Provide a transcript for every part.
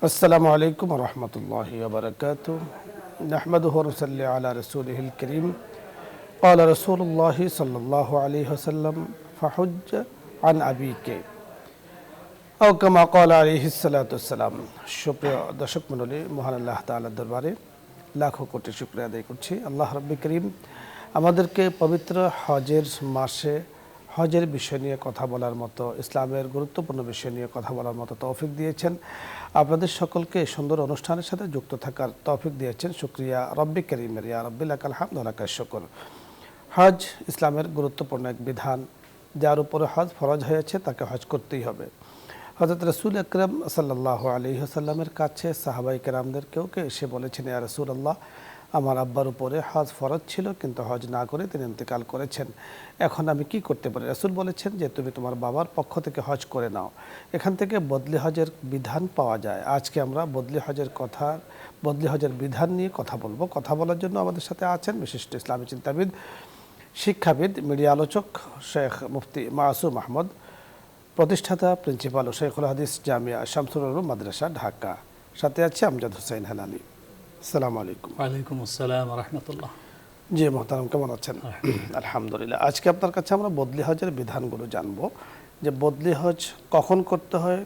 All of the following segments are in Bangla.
আসসালামু আলাইকুম ওয়া রাহমাতুল্লাহি ওয়া বারাকাতুহু নাহমাদুহু ওয়া নুসাল্লি আলা রাসূলিহিল কারীম ক্বালা রাসূলুল্লাহি সাল্লাল্লাহু আলাইহি ওয়াসাল্লাম ফাহুজ্জ আন আবিকে আও কামা ক্বালা আলাইহিস সালাতু ওয়াসসালাম। সুপ্রিয় দর্শক মণ্ডলী, মহান আল্লাহ তাআলার দরবারে লাখো কোটি শুকরিয়া আদায় করছি। আল্লাহ রাব্বুল কারীম আমাদেরকে পবিত্র হজের মাসে হজের বিষয় নিয়ে কথা বলার মতো, ইসলামের গুরুত্বপূর্ণ বিষয় নিয়ে কথা বলার মতো তৌফিক দিয়েছেন। আপনাদের সকলকে সুন্দর অনুষ্ঠানের সাথে যুক্ত থাকার তৌফিক দিয়েছেন। শুকরিয়া রব্বি কারীমের, ইয়া রব্বি লাকাল হামদু ওয়া লাকাশ শুকর। হজ ইসলামের গুরুত্বপূর্ণ এক বিধান, যার উপরে হজ ফরজ হয়েছে তাকে হজ করতেই হবে। হযরত রাসূল আকরাম সাল্লাল্লাহু আলাইহি ওয়াসাল্লামের কাছে সাহাবায়ে কেরামদের কেউ এসে বলেছেন, ইয়া রাসূলুল্লাহ, আমার আব্বার উপরে হজ ফরজ ছিল, কিন্তু হজ না করে তিনি ইন্তেকাল করেছেন, এখন আমি কি করতে পারি? রাসূল বলেছেন যে তুমি তোমার বাবার পক্ষ থেকে হজ করে নাও। এখান থেকে বদলি হজের বিধান পাওয়া যায়। আজকে আমরা বদলি হজের বিধান নিয়ে কথা বলবো। কথা বলার জন্য আমাদের সাথে আছেন বিশিষ্ট ইসলামী চিন্তাবিদ, শিক্ষাবিদ, মিডিয়া আলোচক শেখ মুফতি মাসুম আহমদ, প্রতিষ্ঠাতা প্রিন্সিপাল ও শেখুল হাদিস জামিয়া শামসুল উলুম মাদ্রাসা, ঢাকা। সাথে আছে আমজাদ হোসেন হেলালি। আসসালামু আলাইকুম। ওয়ালাইকুম আসসালাম ওয়া রাহমাতুল্লাহ। জি মোহতারাম, কেমন আছেন? আলহামদুলিল্লাহ। আজকে আপনার কাছে আমরা বদলি হজের বিধানগুলো জানবো, যে বদলি হজ কখন করতে হয়,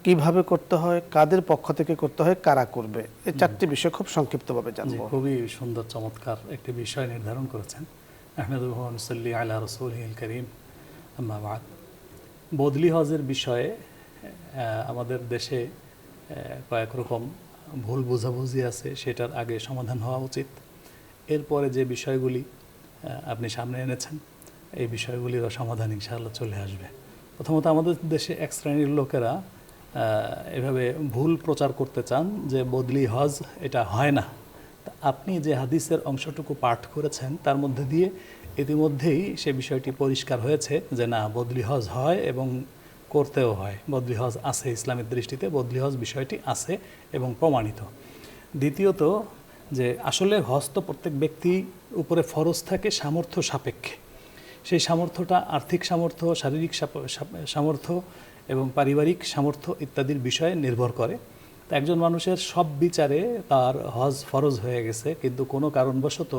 কিভাবে করতে হয়, কাদের পক্ষ থেকে করতে হয়, কারা করবে, এই চারটি বিষয় খুব সংক্ষিপ্তভাবে জানবো। খুবই সুন্দর চমৎকার একটি বিষয় নির্ধারণ করেছেন। আহমেদুল্লাহ নসল্লি আলা রাসূলিহিল কারীম, আম্মা বাদ। বদলি হজের বিষয়ে আমাদের দেশে কয়েক রকম ভুল বোঝাবুঝি আছে, সেটার আগে সমাধান হওয়া উচিত। এরপরে যে বিষয়গুলি আপনি সামনে এনেছেন, এই বিষয়গুলিরও সমাধান ইনশাআল্লাহ চলে আসবে। প্রথমত, আমাদের দেশে এক শ্রেণীর লোকেরা এভাবে ভুল প্রচার করতে চান যে বদলি হজ এটা হয় না। আপনি যে হাদিসের অংশটুকু পাঠ করেছেন তার মধ্যে দিয়ে ইতিমধ্যেই সে বিষয়টি পরিষ্কার হয়েছে যে না, বদলি হজ হয় এবং করতেও হয়। বদলি হজ আছে, ইসলামের দৃষ্টিতে বদলি হজ বিষয়টি আছে এবং প্রমাণিত। দ্বিতীয়ত, যে আসলে হজ তো প্রত্যেক ব্যক্তি উপরে ফরজ থাকে সামর্থ্য সাপেক্ষে। সেই সামর্থ্যটা আর্থিক সামর্থ্য, শারীরিক সামর্থ্য এবং পারিবারিক সামর্থ্য ইত্যাদির বিষয়ে নির্ভর করে। তো একজন মানুষের সব বিচারে তার হজ ফরজ হয়ে গেছে, কিন্তু কোনো কারণবশত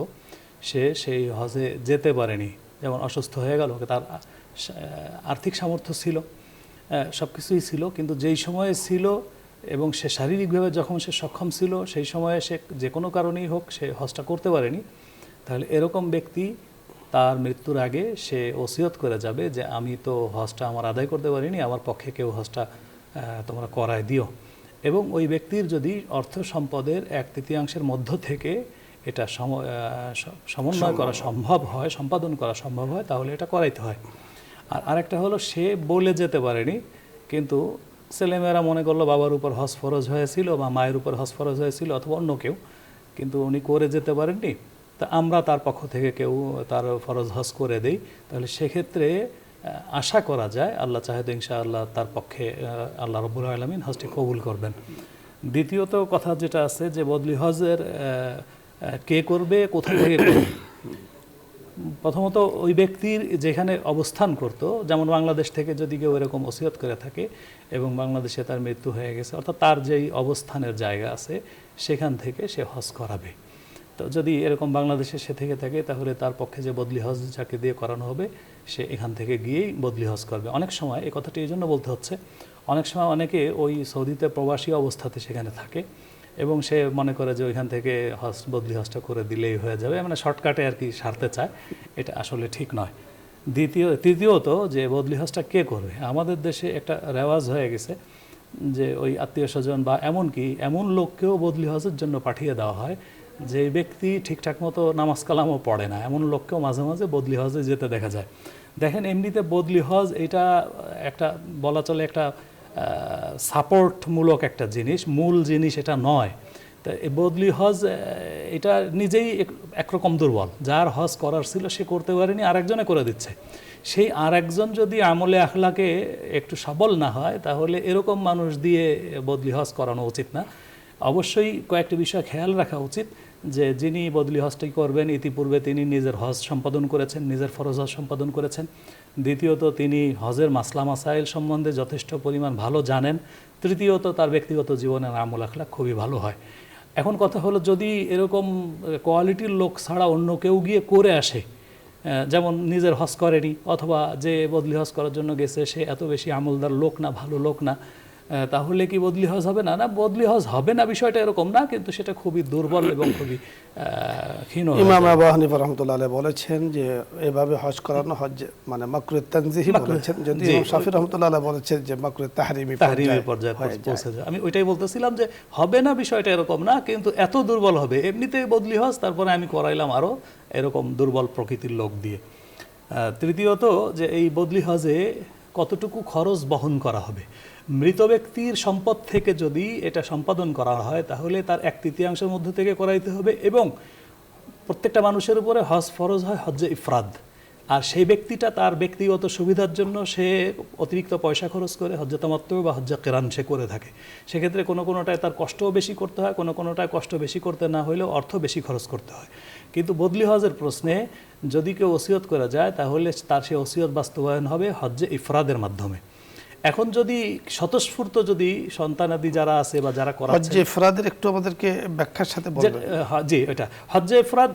সে সেই হজে যেতে পারেনি। যেমন অসুস্থ হয়ে গেল, তার আর্থিক সামর্থ্য ছিল, সব কিছুই ছিল, কিন্তু যেই সময়ে ছিল এবং সে শারীরিকভাবে যখন সে সক্ষম ছিল, সেই সময়ে সে যে কোনো কারণেই হোক সে হজটা করতে পারেনি। তাহলে এরকম ব্যক্তি তার মৃত্যুর আগে সে ওসিয়ত করে যাবে যে আমি তো হজটা আমার আদায় করতে পারিনি, আমার পক্ষে কেউ হজটা তোমরা করায় দিও। এবং ওই ব্যক্তির যদি অর্থ সম্পদের 1/3 মধ্য থেকে এটা সমন্বয় করা সম্ভব হয়, সম্পাদন করা সম্ভব হয়, তাহলে এটা করাইতে হয়। আর আরেকটা হলো, সে বলে যেতে পারেনি, কিন্তু ছেলেমেয়েরা মনে করলো বাবার উপর হজ ফরজ হয়েছিল বা মায়ের উপর হজ ফরজ হয়েছিল অথবা অন্য কেউ, কিন্তু উনি করে যেতে পারেননি, তা আমরা তার পক্ষ থেকে কেউ তার ফরজ হজ করে দেই। তাহলে সেক্ষেত্রে আশা করা যায় আল্লাহ চাহেদ ইনশাআল্লাহ তার পক্ষে আল্লাহ রাব্বুল আলামিন হজটি কবুল করবেন। দ্বিতীয়ত কথা যেটা আছে যে বদলি হজের কে করবে, কোথা থেকে করবে। প্রথমত, ওই ব্যক্তির যেখানে অবস্থান করত, যেমন বাংলাদেশ থেকে যদি কেউ এরকম ওসিয়ত করে থাকে এবং বাংলাদেশে তার মৃত্যু হয়ে গেছে, অর্থাৎ তার যেই অবস্থানের জায়গা আছে সেখান থেকে সে হজ করাবে। তো যদি এরকম বাংলাদেশে সে থেকে থাকে, তাহলে তার পক্ষে যে বদলি হজ যাকে দিয়ে করানো হবে সে এখান থেকে গিয়েই বদলি হজ করবে। অনেক সময় এই কথাটি এই জন্য বলতে হচ্ছে, অনেক সময় অনেকে ওই সৌদিতে প্রবাসী অবস্থাতে সেখানে থাকে এবং সে মনে করে যে ওইখান থেকে বদলি হজটা করে দিলেই হয়ে যাবে, মানে শর্টকাটে আর কি সারতে চায়। এটা আসলে ঠিক নয়। তৃতীয়ত, যে বদলি হজটা কে করবে। আমাদের দেশে একটা রেওয়াজ হয়ে গেছে যে ওই আত্মীয় স্বজন বা এমনকি এমন লোককেও বদলি হজের জন্য পাঠিয়ে দেওয়া হয় যে ব্যক্তি ঠিকঠাক মতো নামাজ কালামও পড়ে না, এমন লোককেও মাঝে মাঝে বদলি হজে যেতে দেখা যায়। দেখেন, এমনিতে বদলি হজ এটা একটা বলা চলে একটা সাপোর্টমূলক একটা জিনিস, মূল জিনিস এটা নয়। তা এই বদলি হজ এটা নিজেই একরকম দুর্বল। যার হজ করার ছিল সে করতে পারেনি, আরেকজনে করে দিচ্ছে। সেই আরেকজন যদি আমলে আখলাকে একটু সবল না হয়, তাহলে এরকম মানুষ দিয়ে বদলি হজ করানো উচিত না। অবশ্যই কয়েকটি বিষয় খেয়াল রাখা উচিত, যে যিনি বদলি হজটি করবেন ইতিপূর্বে তিনি নিজের হজ সম্পাদন করেছেন, নিজের ফরজ হজ সম্পাদন করেছেন, দ্বিতীয়ত তিনি হজের মাসলা মাসাইল সম্বন্ধে যথেষ্ট পরিমাণ ভালো জানেন, তৃতীয়ত তার ব্যক্তিগত জীবনের আমল আখলাক খুবই ভালো হয়। এখন কথা হলো, যদি এরকম কোয়ালিটির লোক ছাড়া অন্য কেউ গিয়ে করে আসে, যেমন নিজের হজ করেনি অথবা যে বদলি হজ করার জন্য গেছে সে এত বেশি আমলদার লোক না, ভালো লোক না, তাহলে কি বদলি হজ হবে না? না, বদলি হজ হবে না বিষয়টা এরকম না, কিন্তু সেটা খুবই দুর্বল এবং খুবই ক্ষীণ। ইমাম আবু হানিফা রাহমাতুল্লাহ আলাইহি বলেছেন যে এভাবে হজ করানো হজ মানে মাকরুহ তানজিহি বলেছেন, যদি ইমাম শাফি রাহমাতুল্লাহ আলাইহি বলেছেন যে মাকরুহ তাহরিমি পর্যায়ে পৌঁছে যায়। আমি ওইটাই বলতেছিলাম যে হবে না বিষয়টা এরকম না, কিন্তু এত দুর্বল হবে এমনিতেই বদলি হজ, তারপরে আমি করাইলাম আরো এরকম দুর্বল প্রকৃতির লোক দিয়ে। তৃতীয়ত যে এই বদলি হজে কতটুকু খরচ বহন করা হবে। মৃত ব্যক্তির সম্পদ থেকে যদি এটা সম্পাদন করা হয় তাহলে তার 1/3 মধ্য থেকে করাইতে হবে, এবং প্রত্যেকটা মানুষের উপরে হজ ফরজ হয় হজ্জে ইফরাদ। আর সেই ব্যক্তিটা তার ব্যক্তিগত সুবিধার জন্য সে অতিরিক্ত পয়সা খরচ করে হজ্জে তামাত্তু বা হজ্জে কিরান সে করে থাকে। সেক্ষেত্রে কোনোটায় তার কষ্টও বেশি করতে হয়, কোনোটায় কষ্ট বেশি করতে না হলেও অর্থ বেশি খরচ করতে হয়। কিন্তু বদলি হজের প্রশ্নে যদি কেউ ওসিয়ত করা যায় তাহলে তার সেই ওসিয়ত বাস্তবায়ন হবে হজ্জে ইফরাদের মাধ্যমে। এখন যদি স্বতঃস্ফূর্ত যদি সন্তানাদি যারা আছে বা যারা করাচ্ছে, হজ্জে ইফরাদের একটু আমাদেরকে ব্যাখ্যার সাথে বলবেন। জি, এটা হজ্জে ইফরাদ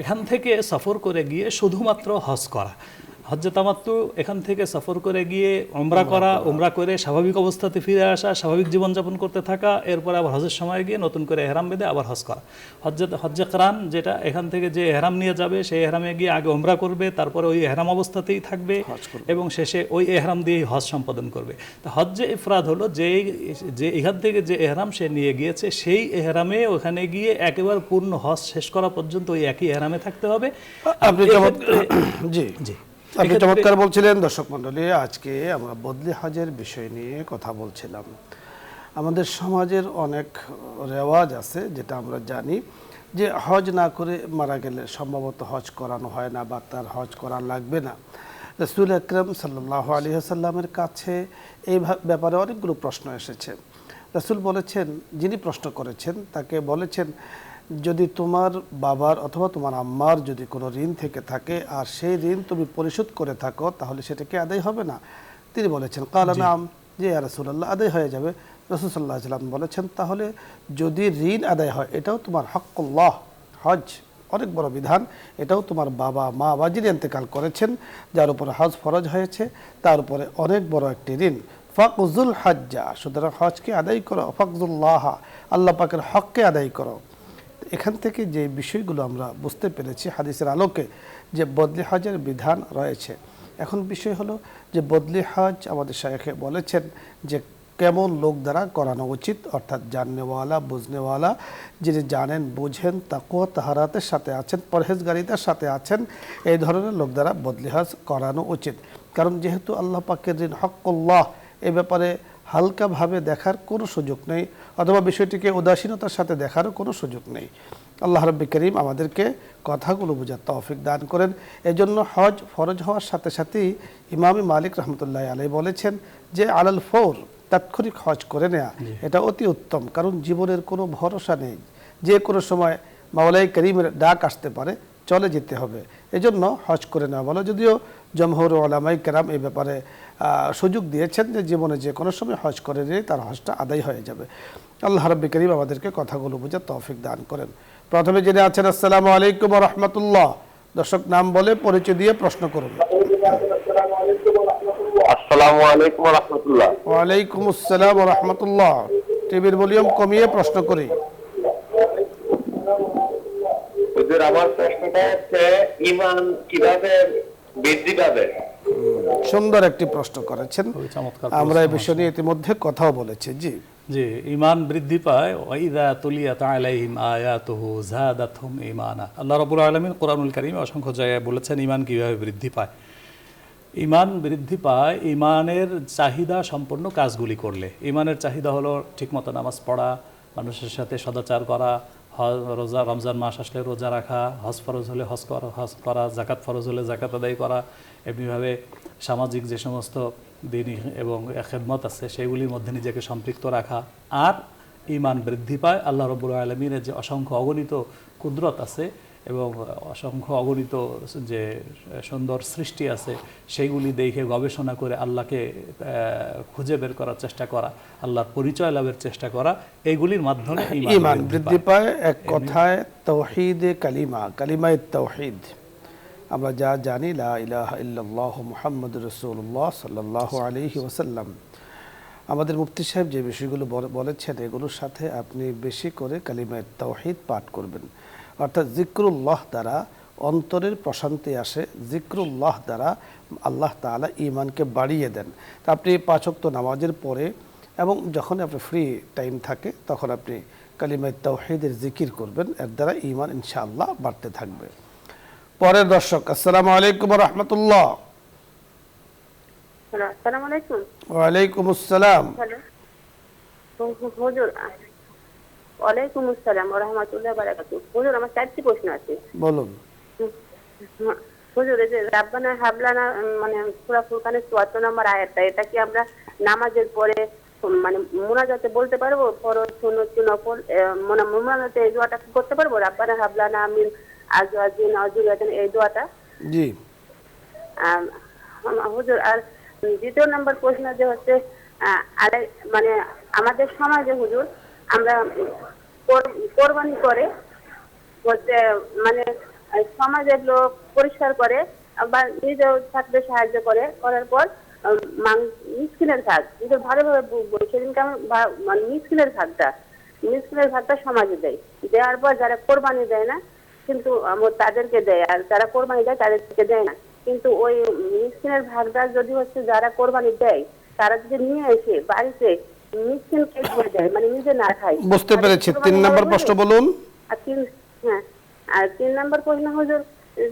এখান থেকে সফর করে গিয়ে শুধুমাত্র হজ করা। হজ্জে তামাত্তু এখান থেকে সফর করে গিয়ে উমরা করা, উমরা করে স্বাভাবিক অবস্থাতে ফিরে আসা, স্বাভাবিক জীবনযাপন করতে থাকা, এরপরে আবার হজের সময় গিয়ে নতুন করে এহরাম বেঁধে আবার হজ করা। হজ্জে কিরান যেটা এখান থেকে যে এহরাম নিয়ে যাবে সেই এহরামে গিয়ে আগে উমরা করবে, তারপরে ওই এহরাম অবস্থাতেই থাকবে এবং শেষে ওই এহরাম দিয়েই হজ সম্পাদন করবে। তো হজ্জে ইফরাদ হলো যে এখান থেকে যে এহরাম সে নিয়ে গিয়েছে সেই এহরামে ওখানে গিয়ে একেবারে পূর্ণ হজ শেষ করা পর্যন্ত ওই একই এহরামে থাকতে হবে। জি জি, আপনি চমৎকার বলছিলেন। দর্শক মণ্ডলী, আজকে আমরা বদলি হজের বিষয় নিয়ে কথা বলছিলাম। আমাদের সমাজের অনেক রেওয়াজ আছে যেটা আমরা জানি যে হজ না করে মারা গেলে সম্ভবত হজ করানো হয় না বা তার হজ করা লাগবে না। রাসূল আকরাম সাল্লাল্লাহু আলাইহি ওয়াসাল্লামের কাছে এই ব্যাপারে অনেকগুলো প্রশ্ন এসেছে। রাসূল বলেছেন, যিনি প্রশ্ন করেছেন তাকে বলেছেন, যদি তোমার বাবার অথবা তোমার আম্মার যদি কোনো ঋণ থেকে থাকে আর সেই ঋণ তুমি পরিশোধ করে থাকো তাহলে সেটা কি আদায় হবে না? তিনি বলেছেন, ক্বালা নাম, যে ইয়া রাসূলুল্লাহ আদায় হয়ে যাবে। রাসূল সাল্লাল্লাহু আলাইহি ওয়াসাল্লাম বলেছেন, তাহলে যদি ঋণ আদায় হয় এটাও তোমার হক্কুল্লাহ, হজ অনেক বড় বিধান, এটাও তোমার বাবা মা বা যিনি ইন্তেকাল করেছেন যার উপরে হজ ফরজ হয়েছে তার উপরে অনেক বড় একটি ঋণ। ফাকজুল হজ্জা, সুতরাং হজকে আদায় করো, ফাকজুল্লাহ, আল্লাহ পাকের হককে আদায় করো। এখান থেকে যে বিষয়গুলো আমরা বুঝতে পেরেছি হাদিসের আলোকে যে বদলি হজের বিধান রয়েছে। এখন বিষয় হলো যে বদলি হজ আমাদের শায়েখে বলেছেন যে কেমন লোক দ্বারা করানো উচিত, অর্থাৎ জাননেওয়ালা, বুঝনেওয়ালা, যিনি জানেন বুঝেন, তাকওয়া তাহারাতের সাথে আছেন, পরহেজগারিতার সাথে আছেন, এই ধরনের লোক দ্বারা বদলি হজ করানো উচিত। কারণ যেহেতু আল্লাহ পাকের ঋণ হক্কুল্লাহ, এ ব্যাপারে হালকাভাবে দেখার কোনো সুযোগ নেই অথবা বিষয়টিকে উদাসীনতার সাথে দেখারও কোনো সুযোগ নেই। আল্লাহ রাব্বুল কারীম আমাদেরকে কথাগুলো বোঝার তৌফিক দান করেন। এজন্য হজ ফরজ হওয়ার সাথে সাথেই ইমাম মালিক রহমতুল্লাহ আলাইহি বলেছেন যে আলাল ফৌর, তাৎক্ষণিক হজ করে নেওয়া এটা অতি উত্তম। কারণ জীবনের কোনো ভরসা নেই, যে কোনো সময় মাওলাই করিমের ডাক আসতে পারে, চলে যেতে হবে। এজন্য হজ করে নেওয়া ভালো। যদিও জমহুর উলামায়ে কেরাম এই ব্যাপারে সুযোগ দিয়েছেন যে জীবনে যে কোনো সময় হজ করে নিয়ে তার হজটা আদায় হয়ে যাবে। আল্লাহ রাব্বুল কারীম আমাদেরকে কথাগুলো বোঝার তৌফিক দান করেন। প্রথমে যিনি আছেন, আসসালামু আলাইকুম ওয়া রাহমাতুল্লাহ। দর্শক নাম বলে পরিচয় দিয়ে প্রশ্ন করুন। আসসালামু আলাইকুম ওয়া রাহমাতুল্লাহ। ওয়া আলাইকুম আসসালাম ওয়া রাহমাতুল্লাহ। টিভির ভলিউম কমিয়ে প্রশ্ন করি। হুজুর, আমার প্রশ্নটা হচ্ছে ঈমান কিভাবে বৃদ্ধি পাবে? সুন্দর একটি প্রশ্ন করেছেন। আমরা এই বিষয় নিয়ে ইতিমধ্যে কথাও বলেছি। জি যে ঈমান বৃদ্ধি পায়, ওয়াইদা তুলিয়াত আলাইহিম আয়াতুহু যাদাতহুম ঈমানা। আল্লাহ রাব্বুল আলামিন কোরআনুল কারীমে অসংখ্য জায়গায় বলেছেন ঈমান কিভাবে বৃদ্ধি পায়। ঈমান বৃদ্ধি পায় ঈমানের চাহিদা সম্পন্ন কাজগুলি করলে। ঈমানের চাহিদা হলো ঠিকমতো নামাজ পড়া, মানুষের সাথে সদাচার করা, রোজা, রমজান মাস আসলে রোজা রাখা, হজ ফরজ হলে হজ করা, জাকাত ফরজ হলে জাকাত আদায় করা, এমনিভাবে সামাজিক যে সমস্ত দিনী এবং খেদমত আছে সেগুলির মধ্যে নিজেকে সম্পৃক্ত রাখা। আর ঈমান বৃদ্ধি পায় আল্লাহ রাব্বুল আলামিনের যে অসংখ্য অগণিত কুদরত আছে এবং অসংখ্য অগণিত যে সুন্দর সৃষ্টি আছে সেইগুলি দেখে গবেষণা করে আল্লাহকে খুঁজে বের করার চেষ্টা করা, আল্লাহর পরিচয় লাভের চেষ্টা করা, এইগুলির মাধ্যমে ঈমান বৃদ্ধি পায়। এক কথায় তাওহীদে কালিমায়ে তাওহীদ, আমরা যা জানি লা ইলাহা ইল্লাল্লাহু মুহাম্মাদুর রাসূলুল্লাহ সাল্লাল্লাহু আলাইহি ওয়াসাল্লাম, আমাদের মুফতি সাহেব যে বিষয়গুলো বলেছেন এগুলোর সাথে আপনি বেশি করে কালিমায়ে তাওহীদ পাঠ করবেন। অর্থাৎ জিক্রুল্লাহ দ্বারা অন্তরের প্রশান্তি আসে, জিক্রুল্লাহ দ্বারা আল্লাহ তাআলা ঈমানকে বাড়িয়ে দেন। তা আপনি 5 ওয়াক্ত নামাজের পরে এবং যখন আপনার ফ্রি টাইম থাকে তখন আপনি কালিমায়ে তাওহীদের জিকির করবেন, এর দ্বারা ঈমান ইনশাআল্লাহ বাড়তে থাকবে। পরের দর্শক, আসসালামু আলাইকুম ওয়া রাহমাতুল্লাহ। আসসালামু আলাইকুম। ওয়ালাইকুম আসসালাম। হ্যালো হুজুর, ওয়ালাইকুম আসসালাম ওয়া রাহমাতুল্লাহি ওয়া বারাকাতুহু। হুজুর, আমার 4টি প্রশ্ন আছে। বলুন। হুজুর, এই যে রাব্বানা হাবলানা মানে সূরা ফুরকানের 74 নম্বর আয়াতটা, এটা কি আমরা নামাজের পরে মানে মুনাজাতে বলতে পারবো? ফরজ, সুন্নত, নফল মানে মুনাজাতে এই দোয়াটা করতে পারবো? রাব্বানা হাবলানা মিন আজওয়াজিনা ওয়া যুররিয়াতিনা, এই দোয়াটা? জি। হুজুর, আর দ্বিতীয় নম্বর প্রশ্ন যে হচ্ছে মানে আমাদের সমাজে হুজুর আমরা কোরবানি করে হচ্ছে মানে সমাজের লোক পরিষ্কার করে বা নিজেও থাকতে সাহায্য করে, করার পর মিসকিনের ভাগ কিন্তু ভালোভাবে বলি সেদিনকে আমি মানে মিসকিনের ভাগটা সমাজে দেয়, দেওয়ার পর যারা কোরবানি দেয় না কিন্তু তাদেরকে দেয়, আর যারা কোরবানি দেয় তাদেরকে দেয় না। কিন্তু ওই মিসকিনের ভাগটা যদি হচ্ছে যারা কোরবানি দেয় তারা যদি নিয়ে এসে বাড়িতে মিসকিনকে দিয়ে দেয়, মানে নিজে না খায়। বুঝতে পেরেছি। 3 নম্বর প্রশ্ন বলুন। আর 3 নম্বর প্রশ্ন হুজুর,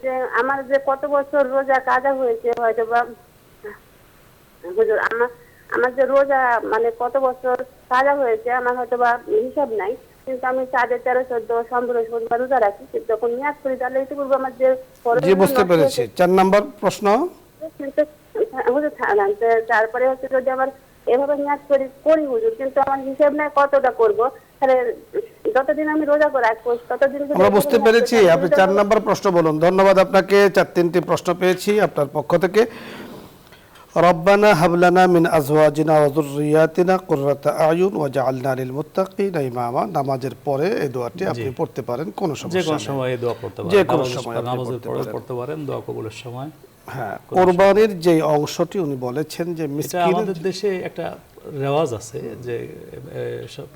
যে আমার যে কত বছর রোজা কাজা হয়েছে হয়তো বা হুজুর, আমার যে রোজা মানে কত বছর কাজা হয়েছে আমার হয়তো বা হিসাব নাই, কিন্তু আমি 4, 13, 14, 15, 16 রোজা রাখি, যখন নিয়াত করি তাহলে এতে করবো আমার যে। জি, বুঝতে পেরেছি। 4 নম্বর প্রশ্ন। কিন্তু হুজুর তারপরে হচ্ছে যদি আমার এভাবে নিয়াত করি হুজুর, কিন্তু আমার হিসাব নাই কতটা করব, তাহলে যতদিন আমি রোজা করে রাখবো ততদিন। আমরা বুঝতে পেরেছি। আপনি 4 নম্বর প্রশ্ন বলুন। ধন্যবাদ আপনাকে। 3টি প্রশ্ন পেয়েছি আপনার পক্ষ থেকে। রব্বানা হাবলানা মিন আজওয়াজিনা ওয়া যুররিয়াতিনা কুররাতা আয়ুন ওয়াজআলনা লিল মুত্তাকিনা ইমামা। নামাজের পরে এই দোয়াটি আপনি পড়তে পারেন, কোনো সমস্যা নেই। যে কোনো সময় এই দোয়া পড়তে পারেন, যে কোনো সময় নামাজের পরে পড়তে পারেন, দোয়া কবুলের সময়। হ্যাঁ, কুরবানির যে অংশটি উনি বলেছেন যে মিসকিন, আমাদের দেশে একটা রেওয়াজ আছে যে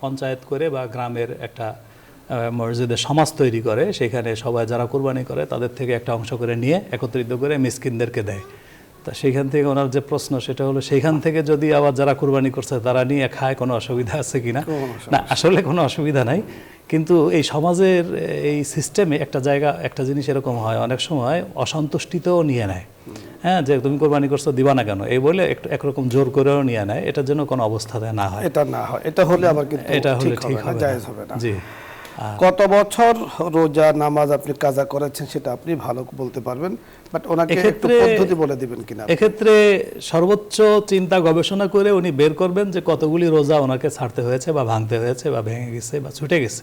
পঞ্চায়েত করে বা গ্রামের একটা মসজিদে সমাজ তৈরি করে, সেখানে সবাই যারা কুরবানি করে তাদের থেকে একটা অংশ করে নিয়ে একত্রিত করে মিসকিনদেরকে দেয়। তা সেইখান থেকে ওনার যে প্রশ্ন সেটা হলো, সেইখান থেকে যদি আবার যারা কুরবানি করছে তারা নিয়ে খায়, কোনো অসুবিধা আছে কিনা? না, আসলে কোনো অসুবিধা নাই, কিন্তু এই সমাজের এই সিস্টেমে একটা জিনিস এরকম হয়, অনেক সময় অসন্তুষ্টিতেও নিয়ে নেয়। হ্যাঁ, যে তুমি কোরবানি করছো দিবা না কেন, এই বলে একরকম জোর করেও নিয়ে নেয়। এটার জন্য কোনো অবস্থাতে না হয়, এটা হলে আবার কিন্তু এটা হলে ঠিক হবে, জায়েজ হবে না। জি। কত বছর রোজা নামাজ আপনি কাজা করেছেন সেটা আপনি ভালো বলতে পারবেন, বাট ওনাকে একটু পদ্ধতি বলে দিবেন কিনা? এক্ষেত্রে সর্বোচ্চ চিন্তা গবেষণা করে উনি বের করবেন যে কতগুলি রোজা ওনাকে ছাড়তে হয়েছে বা ভাঙতে হয়েছে বা ভেঙে গেছে বা ছুটে গেছে।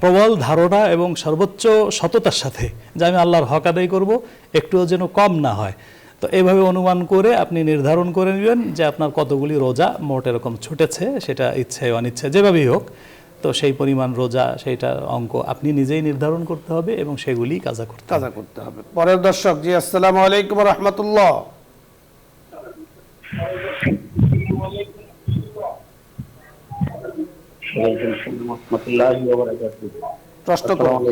প্রবল ধারণা এবং সর্বোচ্চ সততার সাথে যে আমি আল্লাহর হক আদায় করব, একটুও যেন কম না হয়। তো এইভাবে অনুমান করে আপনি নির্ধারণ করে নেবেন যে আপনার কতগুলি রোজা মোট এরকম ছুটেছে, সেটা ইচ্ছে অনিচ্ছে যেভাবেই হোক। তো সেই পরিমাণ রোজা, সেইটার অঙ্ক আপনি নিজেই নির্ধারণ করতে হবে এবং সেগুলি কাজা করতে হবে। পরের দর্শক, জি আসসালামু আলাইকুম ওয়া রাহমাতুল্লাহ। প্রশ্ন করুন।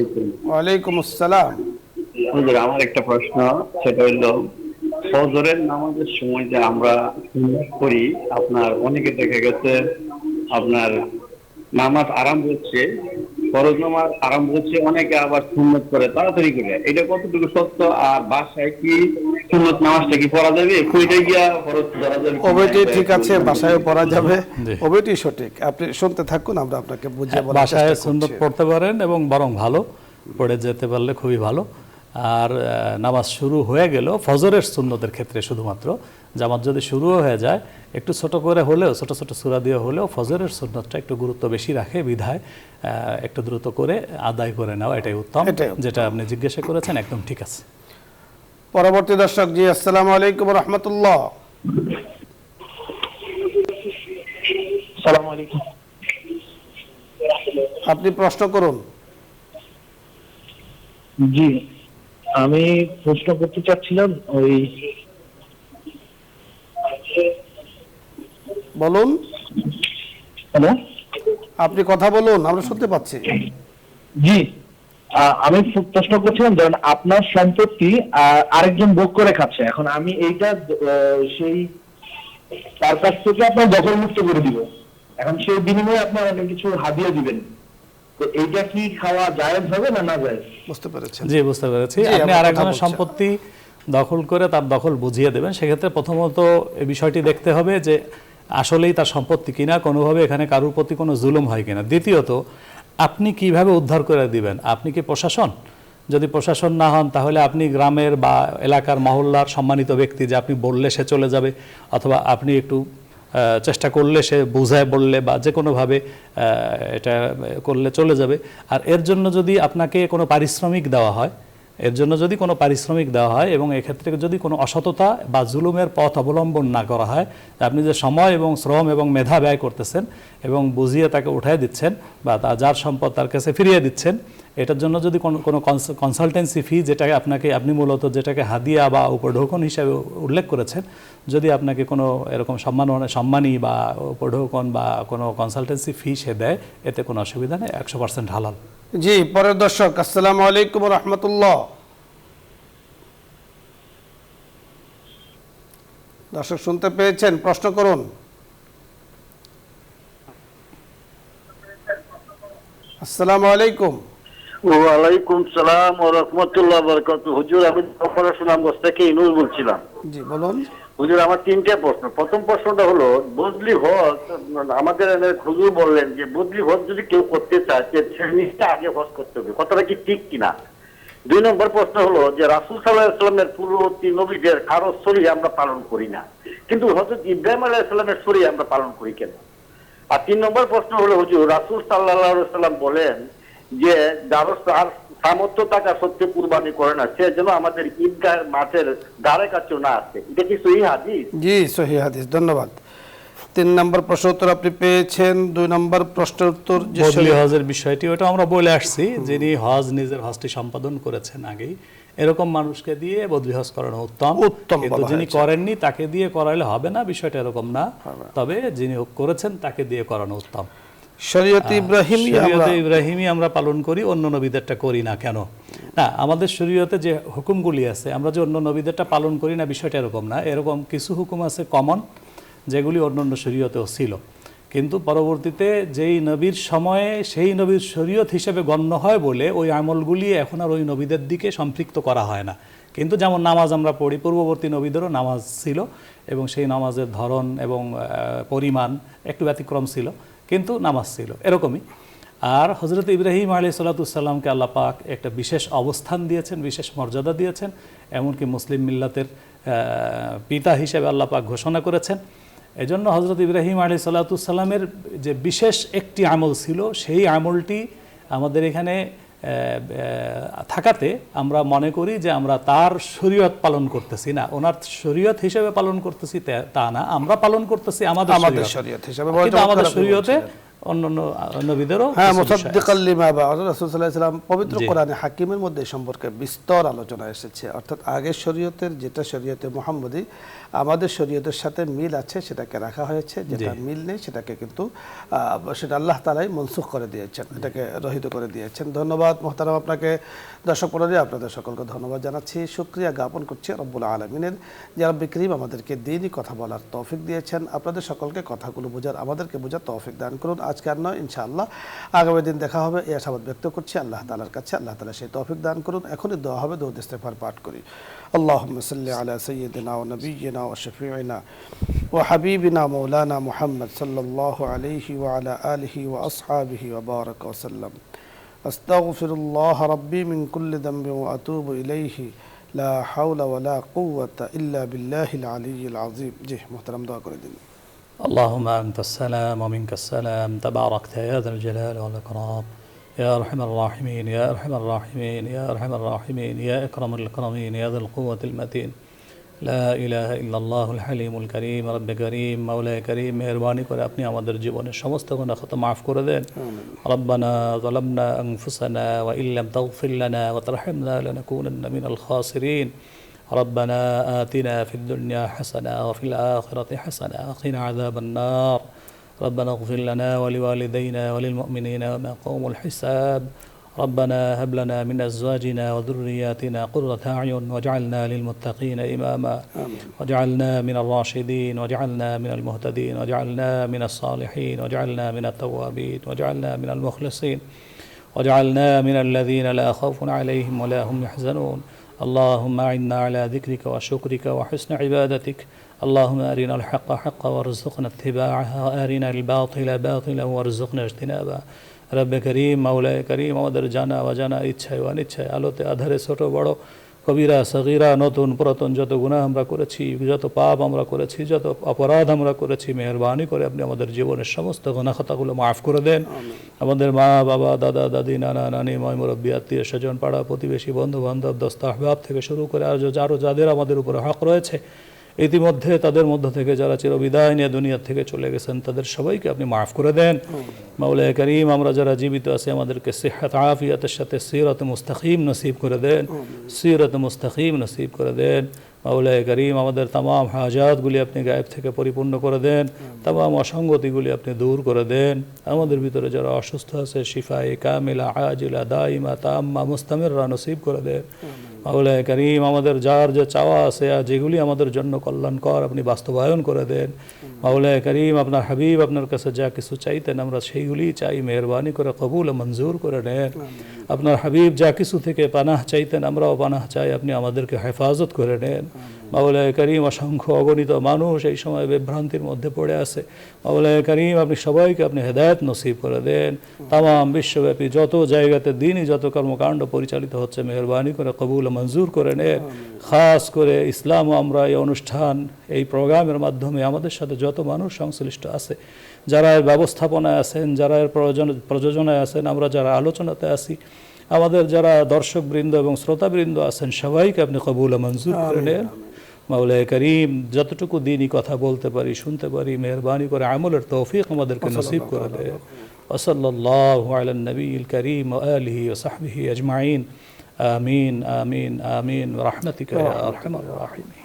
ওয়ালাইকুম আসসালাম। হুজুর, আমার একটা প্রশ্ন, সেটা হলো ফজরের নামাজের সময় যে আমরা করি, আপনার অনেকে দেখা গেছে আপনার নামাজ আরম্ভ হচ্ছে, ফরজ নামাজ আরম্ভ হচ্ছে, অনেকে আবার সুন্নত করে তাড়াতাড়ি করে, এটা কতটুকু সত্য? আর বাসায় কি সুন্নত নামাজটা কি পড়া যাবে? কইটা গিয়া ফরজ ধরা যাবে? ওইটাই ঠিক আছে, বাসায়ও পড়া যাবে, ওইটাই সঠিক। আপনি শুনতে থাকুন, আমরা আপনাকে বুঝিয়ে বলার চেষ্টা করছি। বাসায় সুন্নত পড়তে পারেন এবং বরং ভালো পড়ে যেতে পারলে খুবই ভালো। আর নামাজ শুরু হয়ে গেল ফজরের সুন্নতের ক্ষেত্রে শুধুমাত্র জামাত যদি শুরুও হয়ে যায় একটু ছোট করে হলেও ছোট ছোট সূরা দিয়ে হলেও ফজরের সুন্নতটা একটু গুরুত্ব বেশি রাখে বিধায় একটু দ্রুত করে আদায় করে নেওয়া এটাই উত্তম। যেটা আপনি জিজ্ঞাসা করেছেন একদম ঠিক আছে। পরবর্তী দর্শক জি, আসসালামু আলাইকুম রহমতুল্লাহ। আসসালামু আলাইকুম। আপনি প্রশ্ন করুন। জি, আমি প্রশ্ন করতে চাচ্ছিলাম বলুন। হ্যালো, আপনি কথা বলুন, আমরা শুনতে পাচ্ছি। জি, আমি প্রশ্ন করছিলাম, ধরেন আপনার সম্পত্তি আরেকজন ভোগ করে খাচ্ছে, এখন আমি এইটা সেই তার কাছ থেকে আপনার দখল মুক্ত করে দিব, এখন সেই বিনিময়ে আপনার অনেক কিছু হাদিয়া দিবেন, তো এইটা কি খাওয়া জায়েজ হবে না না জায়েজ? বুঝতে পেরেছেন? জি, বুঝতে পেরেছি। আপনি আরেকজনের সম্পত্তি দখল করে তার দখল বুঝিয়ে দেবেন, সেক্ষেত্রে প্রথমত এই বিষয়টি দেখতে হবে যে আসলেই তার সম্পত্তি কিনা, কোনোভাবে এখানে কারোর প্রতি কোনো জুলুম হয় কিনা। দ্বিতীয়ত আপনি কিভাবে উদ্ধার করে দিবেন? আপনি কি প্রশাসন? যদি প্রশাসন না হন তাহলে আপনি গ্রামের বা এলাকার মহল্লার সম্মানিত ব্যক্তি, যে আপনি বললে সে চলে যাবে, অথবা আপনি একটু চেষ্টা করলে সে বুঝায় বললে বা যে কোনোভাবে এটা করলে চলে যাবে। আর এর জন্য যদি আপনাকে কোনো পারিশ্রমিক দেওয়া হয়, এবং এক্ষেত্রে যদি কোনো অসততা বা জুলুমের পথ অবলম্বন না করা হয়, আপনি যে সময় এবং শ্রম এবং মেধা ব্যয় করতেছেন এবং বুঝিয়ে তাকে উঠায় দিচ্ছেন বা যার সম্পদ তার কাছে ফিরিয়ে দিচ্ছেন, এটার জন্য যদি কোনো কনসালটেন্সি ফি, যেটাকে আপনি মূলত যেটাকে হাদিয়া বা উপঢৌকন হিসাবে উল্লেখ করেছেন, যদি আপনাকে কোনো এরকম সম্মানী বা উপঢৌকন বা কোনো কনসালটেন্সি ফি সে দেয়, এতে কোনো অসুবিধা নেই, 100% হালাল। জি, পরের দর্শক, আসসালামু আলাইকুম রহমতুল্লাহ। দর্শক শুনতে পেয়েছেন? প্রশ্ন করুন। আসসালামু আলাইকুম। ওয়ালাইকুম সালাম ওয়া রাহমাতুল্লাহি ওয়া বারাকাতুহু। হুজুর, আমি সুনামগঞ্জ থেকে ইনুস বলছিলাম। জি, বলুন। হুজুর, আমার তিনটা প্রশ্ন। প্রথম প্রশ্নটা হলো, বদলি হজ, আমাদের হুজুর বললেন যে বদলি হজ যদি কেউ করতে চায় সে নিশ্চয় আগে হজ করতে হবে, কথাটা কি ঠিক কিনা? 2 নম্বর প্রশ্ন হলো যে রাসূল সাল্লাল্লাহু আলাইহি ওয়াসাল্লামের পূর্ববর্তী নবীদের কারো শরীয়ত আমরা পালন করি না, কিন্তু হযরত ইব্রাহিম আলাইহিস সালামের শরীয়ত আমরা পালন করি কেন? আর 3 নম্বর প্রশ্ন হলো, হুজুর রাসূল সাল্লাল্লাহু আলাইহি ওয়াসাল্লাম বলেন যে যার সামর্থ্য টাকা সত্যি কুরবানি করে না, সে যেন আমাদের ঈদগাহ মাঠের ধারে কাছেও না আসে। এটা কি সহিহ হাদিস? জি, সহিহ হাদিস। ধন্যবাদ। 3 নম্বর প্রশ্ন উত্তর আপনি পেয়েছেন। 2 নম্বর প্রশ্নের উত্তর যে বদলি হজের বিষয়টি, ওটা আমরা বলে আসছি, যিনি নিজের হজটি সম্পাদন করেছেন আগেই, এরকম মানুষকে দিয়ে বদলি হজ করানো উত্তম। কিন্তু যিনি করেননি তাকে দিয়ে করালে হবে না, বিষয়টা এরকম না, তবে যিনি করেছেন তাকে দিয়ে করানো উত্তম। শরীয়তে ইব্রাহিমী আমরা পালন করি, অন্য নবীদেরটা করি না কেন? না, আমাদের শরীয়তে যে হুকুমগুলি আছে, আমরা যে অন্য নবীদেরটা পালন করি না বিষয়টা এরকম না। এরকম কিছু হুকুম আছে কমন, যেগুলি অন্যান্য শরীয়তেও ছিল, কিন্তু পরবর্তীতে যেই নবীর সময়ে সেই নবীর শরীয়ত হিসেবে গণ্য হয় বলে ওই আমলগুলি এখন আর ওই নবীদের দিকে সম্পৃক্ত করা হয় না। কিন্তু যেমন নামাজ আমরা পড়ি, পূর্ববর্তী নবীদেরও নামাজ ছিল এবং সেই নামাজের ধরন এবং পরিমাণ একটু ব্যতিক্রম ছিল, কিন্তু নামাজ ছিল এরকমই। আর হযরত ইব্রাহিম আলাইহিস সালাতুসসালামকে আল্লাহ পাক একটা বিশেষ অবস্থান দিয়েছেন, বিশেষ মর্যাদা দিয়েছেন, এমনকি মুসলিম মিল্লাতের পিতা হিসেবে আল্লাহ পাক ঘোষণা করেছেন। এজন্য হযরত ইব্রাহিম আলাইহিস সালাতুসসালামের যে বিশেষ একটি আমল ছিল, সেই আমলটি আমাদের এখানে থাকাতে আমরা মনে করি যে আমরা তার শরীয়ত পালন করতেছি না, ওনার শরীয়ত হিসেবে পালন করতেছি তা না, আমরা পালন করতেছি আমাদের শরীয়ত হিসেবে। আমাদের শরীয়তে অন্যান্য নবীদেরও মুসাদ্দিকাল লিমা বা রাসূল সাল্লাল্লাহু আলাইহি ওয়াসাল্লাম পবিত্র কোরআনে হাকিমের মধ্যে সম্পর্কে বিস্তর আলোচনা এসেছে। অর্থাৎ আগের শরীয়তের যেটা শরীয়তে মুহাম্মদী, আমাদের শরীয়তের সাথে মিল আছে সেটাকে রাখা হয়েছে, যেটা মিল নেই সেটাকে কিন্তু সেটা আল্লাহ তাআলাই মনসুখ করে দিয়েছেন, এটাকে রহিত করে দিয়েছেন। ধন্যবাদ মুহতারাম আপনাকে। দর্শক মণ্ডলী, আপনাদের সকলকে ধন্যবাদ জানাচ্ছি, শুকরিয়া জ্ঞাপন করছি রব্বুল আলামিনের, যে রব্বুল কারীম আমাদেরকে দ্বীনি কথা বলার তৌফিক দিয়েছেন। আপনাদের সকলকে কথাগুলো বোঝার, আমাদেরকে বোঝার তৌফিক দান করুন। আজকে আর নয়, ইনশাআল্লাহ আগামী দিন দেখা হবে, এই আশাবাদ ব্যক্ত করছি আল্লাহ তাআলার কাছে। আল্লাহ তাআলা সেই তৌফিক দান করুন। এখনই দোয়া হবে, দরুদ ইস্তিগফার পাঠ করি। আল্লাহুম্মা সাল্লি আলা সাইয়্যিদিনা ওয়া নাবিয়্যিনা ওয়া শাফিঈনা ওয়া হাবিবিনা মাওলানা মুহাম্মদ সাল্লাল্লাহু আলাইহি ওয়া আলা আলিহি ওয়া আসহাবিহি ওয়া বারাকা ওয়া সাল্লাম। আস্তাগফিরুল্লাহ রাব্বি মিন কুল্লি যামবিন ওয়া আতুবু ইলাইহি লা হাওলা ওয়া লা কুওয়াতা ইল্লা বিল্লাহিল আলিয়্যিল আযীম। জি মুহতারাম, দোয়া করে দিন। اللهم أنت السلام ومنك السلام تباركت يا ذا الجلال والإكرام يا أرحم الراحمين يا أرحم الراحمين يا أرحم الراحمين يا أكرم الأكرمين يا ذا القوة المتين لا إله إلا الله الحليم الكريم رب كريم مولاي كريم مهرباني করে আপনি আমাদের জীবনের সমস্ত গুনাহ খাতা maaf করে দেন। ربنا ظلمنا أنفسنا وإن لم تغفر لنا وترحمنا لنكونن من الخاسرين ربنا آتنا في الدنيا حسنة وفي الآخرة حسنة وقنا عذاب النار ربنا اغفر لنا ولوالدينا وللمؤمنين يوم يقوم الحساب ربنا هب لنا من أزواجنا وذرياتنا قرة أعين واجعلنا للمتقين إماما واجعلنا من الراشدين واجعلنا من المهتدين واجعلنا من الصالحين واجعلنا من التوابين واجعلنا من المخلصين واجعلنا من الذين لا خوف عليهم ولا هم يحزنون اللهم أعنا على ذكرك وشكرك وحسن عبادتك اللهم أرنا الحق حقا وارزقنا اتباعه وأرنا الباطل باطلا وارزقنا اجتنابه رب كريم مولاي كريم আমাদের জানা অজানা ইচ্ছায় ও অনিচ্ছায় আলোতে আধারে ছোট বড় কবিরা সগীরা নতুন পুরাতন যত গুনাহ আমরা করেছি, যত পাপ আমরা করেছি, যত অপরাধ আমরা করেছি, মেহেরবানি করে আপনি আমাদের জীবনের সমস্ত গুনাহ খাতাগুলো মাফ করে দেন। আমাদের মা বাবা দাদা দাদি নানা নানি ময় মুরব্বী আত্মীয় স্বজন পাড়া প্রতিবেশী বন্ধু বান্ধব দোস্ত আহবাব থেকে শুরু করে আরও যাদের আমাদের উপরে হক রয়েছে ইতিমধ্যে তাদের মধ্য থেকে যারা চিরবিদায় নিয়ে দুনিয়া থেকে চলে গেছেন তাদের সবাইকে আপনি মাফ করে দেন। মাওলানা করিম আমরা যারা জীবিত আছি আমাদেরকে সিহত আফিয়াতের সাথে সিরাত মুস্তাকিম নসিব করে দেন, সিরাত মুস্তাকিম নসিব করে দেন। মাওলানা করিম আমাদের तमाम হাজাতগুলি আপনি গায়েব থেকে পরিপূর্ণ করে দেন, तमाम অসঙ্গতিগুলি আপনি দূর করে দেন। আমাদের ভিতরে যারা অসুস্থ আছে শিফায়ে কামিলা আজিলা দাইমা তাম্মা মুস্তামিররা নসিব করে দেন। মাওলানা করিম আমাদের যার যে চাওয়া আছে আর যেগুলি আমাদের জন্য কল্যাণকর আপনি বাস্তবায়ন করে দেন। মাওলানা করিম আপনার হাবিব আপনার কাছে যা কিছু চাইতেন আমরা সেইগুলি চাই, মেহেরবানি করে কবুল ও মঞ্জুর করে নেন। আপনার হাবিব যা কিছু থেকে পানাহ চাইতেন আমরাও পানাহ চাই, আপনি আমাদেরকে হেফাজত করে নেন। মাওলানা করিম অসংখ্য অগণিত মানুষ এই সময় বিভ্রান্তির মধ্যে পড়ে আছে, মাওলানা করিম আপনি সবাইকে আপনি হেদায়েত নসিব করে দেন। তামাম বিশ্বব্যাপী যত জায়গাতে দিনই যত কর্মকাণ্ড পরিচালিত হচ্ছে মেহেরবানি করে কবুল মঞ্জুর করে নেন। খাস করে ইসলাম আমরা এই অনুষ্ঠান এই প্রোগ্রামের মাধ্যমে আমাদের সাথে যত মানুষ সংশ্লিষ্ট আছে, যারা এর ব্যবস্থাপনায় আছেন, যারা এর প্রযোজনায় আছেন, আমরা যারা আলোচনাতে আছি, আমাদের যারা দর্শকবৃন্দ এবং শ্রোতাবৃন্দ আছেন সবাইকে আপনি কবুল মঞ্জুর করে নেন। মাওলানা করিম যতটুকু দিনই কথা বলতে পারি শুনতে পারি মেহেরবানি করে আমলের তৌফিক আমাদেরকে নসিব করে দেন। ওয়াসাল্লাল্লাহু আলান নবিয়িল করিম ওয়া আলিহি ওয়া সাহবিহি আজমাইন আমিন আমিন আমিন রাহমাতিকা ইয়া আরহামার রাহিমিন।